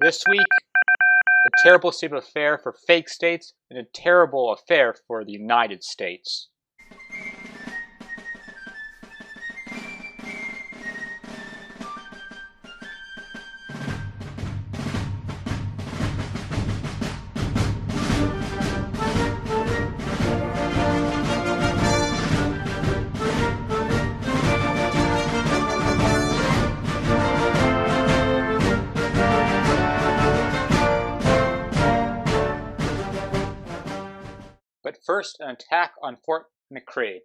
This week, a terrible state of affair for fake states and a terrible affair for the United States. But first, an attack on Fort Mccree.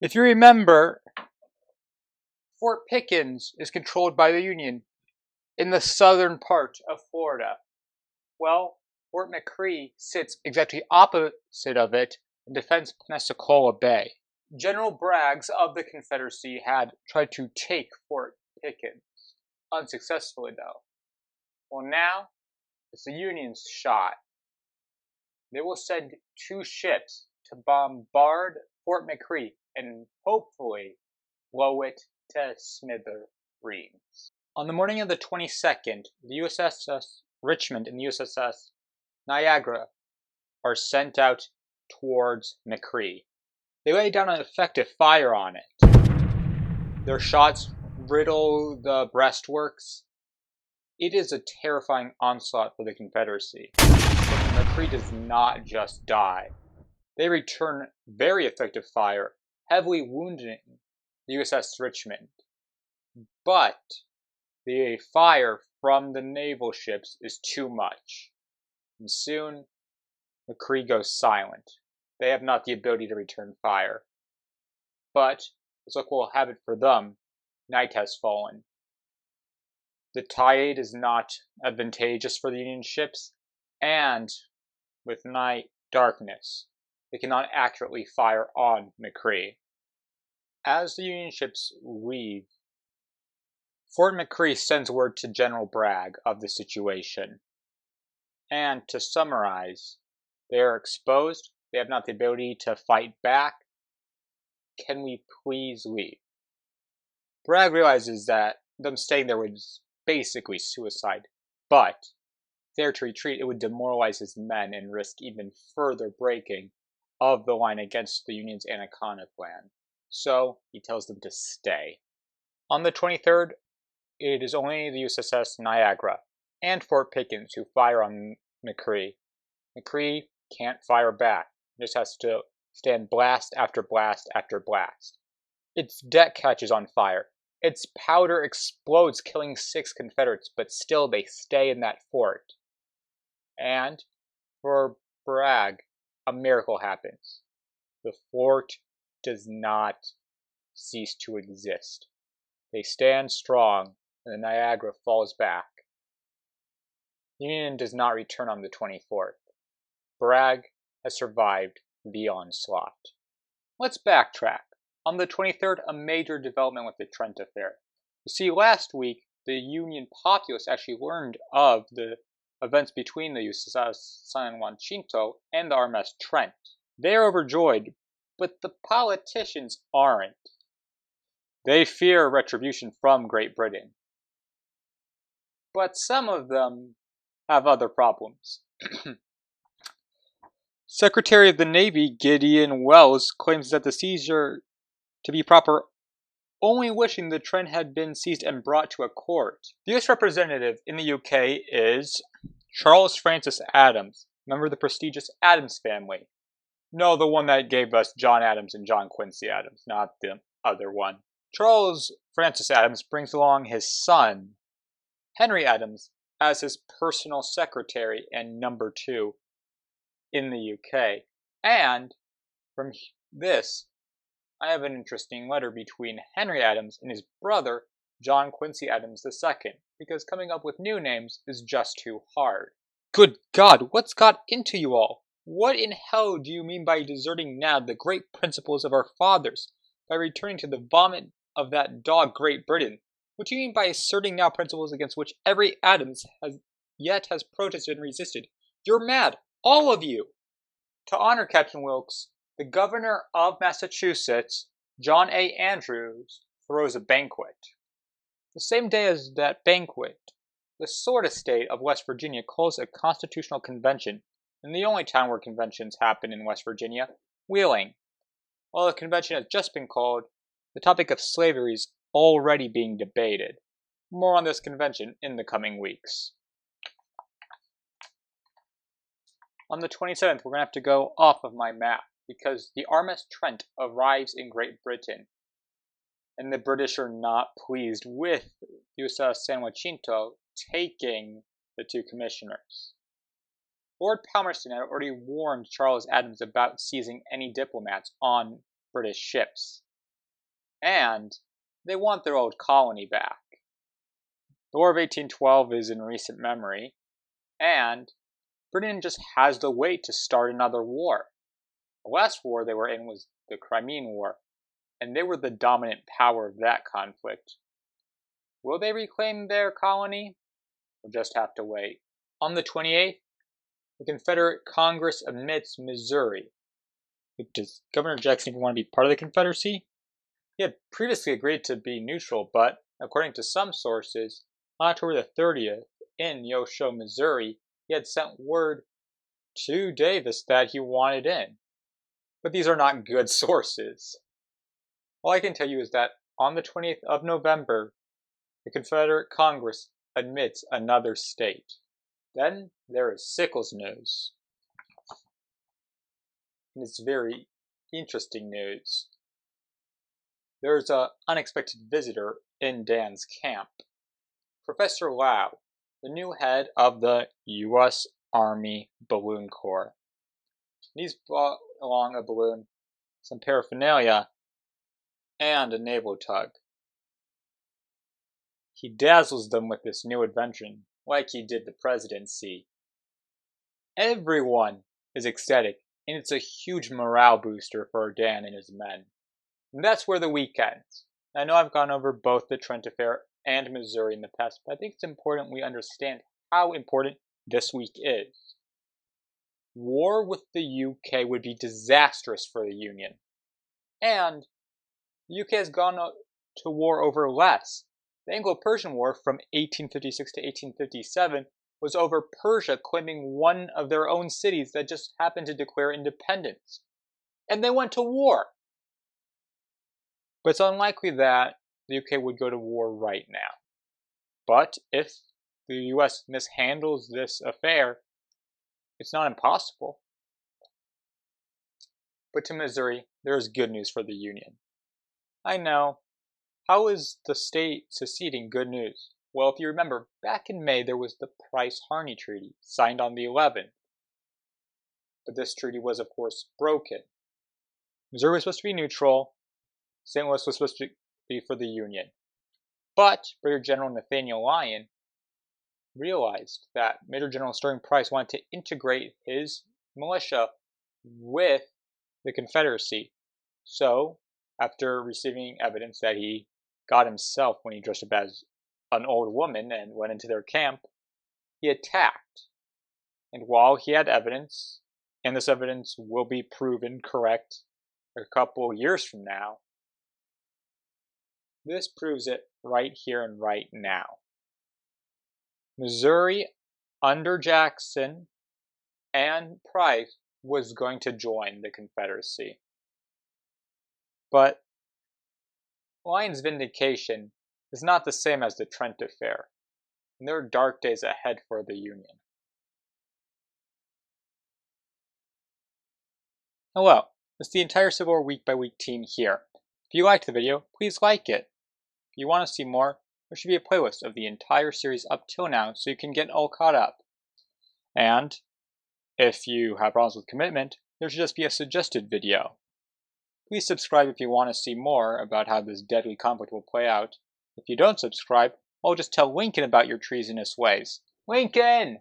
If you remember, Fort Pickens is controlled by the Union in the southern part of Florida. Well, Fort Mccree sits exactly opposite of it and defends Pensacola Bay. General Bragg of the Confederacy had tried to take Fort Pickens, unsuccessfully though. Well, now it's the Union's shot. They will send 2 ships to bombard Fort Mccree and hopefully blow it to smithereens. On the morning of the 22nd, the USS Richmond and the USS Niagara are sent out towards Mccree. They lay down an effective fire on it. Their shots riddle the breastworks. It is a terrifying onslaught for the Confederacy. But Mccree does not just die. They return very effective fire, heavily wounding the USS Richmond. But the fire from the naval ships is too much. And soon, Mccree goes silent. They have not the ability to return fire. But, as luck will have it for them, night has fallen. The tide is not advantageous for the Union ships, and with night darkness, they cannot accurately fire on Mccree. As the Union ships leave, Fort Mccree sends word to General Bragg of the situation. And to summarize, they are exposed, they have not the ability to fight back. Can we please leave? Bragg realizes that them staying there was basically suicide, but if they were to retreat, it would demoralize his men and risk even further breaking of the line against the Union's Anaconda plan. So he tells them to stay. On the 23rd, it is only the USS Niagara and Fort Pickens who fire on Mccree. Mccree can't fire back, just has to stand blast after blast after blast. Its deck catches on fire. Its powder explodes, killing 6 Confederates, but still they stay in that fort. And for Bragg, a miracle happens. The fort does not cease to exist. They stand strong, and the Niagara falls back. The Union does not return on the 24th. Bragg has survived the onslaught. Let's backtrack. On the 23rd, a major development with the Trent affair. You see, last week, the Union populace actually learned of the events between the USS Juan Chinto and the RMS Trent. They are overjoyed, but the politicians aren't. They fear retribution from Great Britain. But some of them have other problems. Secretary of the Navy Gideon Welles claims that the seizure to be proper, only wishing the Trent had been seized and brought to a court. The U.S. representative in the UK is Charles Francis Adams, member of the prestigious Adams family. No, the one that gave us John Adams and John Quincy Adams, not the other one. Charles Francis Adams brings along his son, Henry Adams, as his personal secretary and number 2 in the UK. And from this, I have an interesting letter between Henry Adams and his brother, John Quincy Adams II, because coming up with new names is just too hard. Good God, what's got into you all? What in hell do you mean by deserting now the great principles of our fathers, by returning to the vomit of that dog Great Britain? What do you mean by asserting now principles against which every Adams has protested and resisted? You're mad, all of you! To honor Captain Wilkes, the governor of Massachusetts, John A. Andrews, throws a banquet. The same day as that banquet, the sort of state of West Virginia calls a constitutional convention in the only town where conventions happen in West Virginia, Wheeling. While the convention has just been called, the topic of slavery is already being debated. More on this convention in the coming weeks. On the 27th, we're going to have to go off of my map because the RMS Trent arrives in Great Britain. And the British are not pleased with USS Juan Chinto taking the two commissioners. Lord Palmerston had already warned Charles Adams about seizing any diplomats on British ships. And they want their old colony back. The War of 1812 is in recent memory, and Britain just has the weight to start another war. The last war they were in was the Crimean War, and they were the dominant power of that conflict. Will they reclaim their colony? We'll just have to wait. On the 28th, the Confederate Congress admits Missouri. Does Governor Jackson even want to be part of the Confederacy? He had previously agreed to be neutral, but according to some sources, on October the 30th, in Neosho, Missouri, he had sent word to Davis that he wanted in. But these are not good sources. All I can tell you is that on the 20th of November, the Confederate Congress admits another state. Then there is Sickles news. And it's very interesting news. There's an unexpected visitor in Dan's camp. Professor Lau, the new head of the U.S. Army Balloon Corps. He's brought along a balloon, some paraphernalia, and a naval tug. He dazzles them with this new invention, like he did the presidency. Everyone is ecstatic, and it's a huge morale booster for Dan and his men. And that's where the week ends. I know I've gone over both the Trent Affair and Missouri in the past, but I think it's important we understand how important this week is. War with the UK would be disastrous for the Union. And the UK has gone to war over less. The Anglo-Persian War from 1856 to 1857 was over Persia claiming one of their own cities that just happened to declare independence. And they went to war. But it's unlikely that the UK would go to war right now. But if the US mishandles this affair, it's not impossible. But to Missouri, there is good news for the Union. I know. How is the state seceding good news? Well, if you remember, back in May there was the Price-Harney Treaty, signed on the 11th. But this treaty was, of course, broken. Missouri was supposed to be neutral. St. Louis was supposed to be for the Union. But Brigadier General Nathaniel Lyon realized that Major General Sterling Price wanted to integrate his militia with the Confederacy. So, after receiving evidence that he got himself when he dressed up as an old woman and went into their camp, he attacked. And while he had evidence, and this evidence will be proven correct a couple years from now, this proves it right here and right now. Missouri, under Jackson and Price, was going to join the Confederacy. But Lyon's vindication is not the same as the Trent Affair, and there are dark days ahead for the Union. Hello, it's the entire Civil War Week by Week team here. If you liked the video, please like it. If you want to see more, there should be a playlist of the entire series up till now so you can get all caught up. And if you have problems with commitment, there should just be a suggested video. Please subscribe if you want to see more about how this deadly conflict will play out. If you don't subscribe, I'll just tell Lincoln about your treasonous ways. Lincoln!